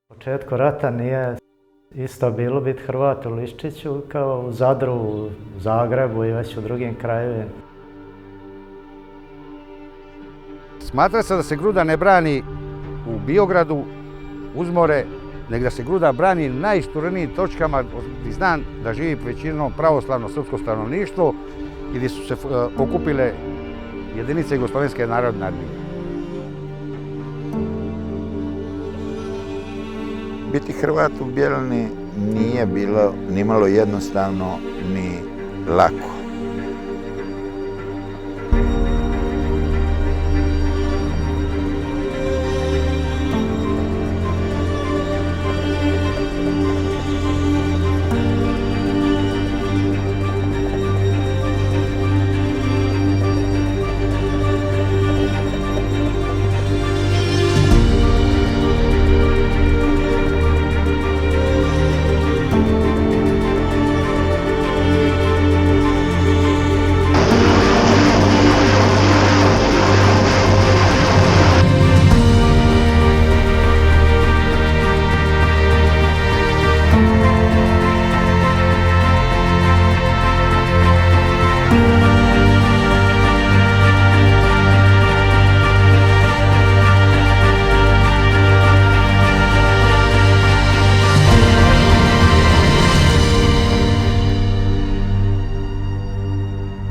U početku rata nije isto bilo biti Hrvat u Liščiću kao u Zadru, u Zagrebu i već u drugim krajevima. Smatra se da se Gruda ne brani u Biogradu, uz more, nego da se Gruda brani na najisturenijim točkama gdje znam da živi većinom pravoslavno srpsko stanovništvo i gdje su se okupile jedinice Jugoslovenske narodne armije. Biti Hrvat u Bjelovini nije bilo nimalo jednostavno ni lako.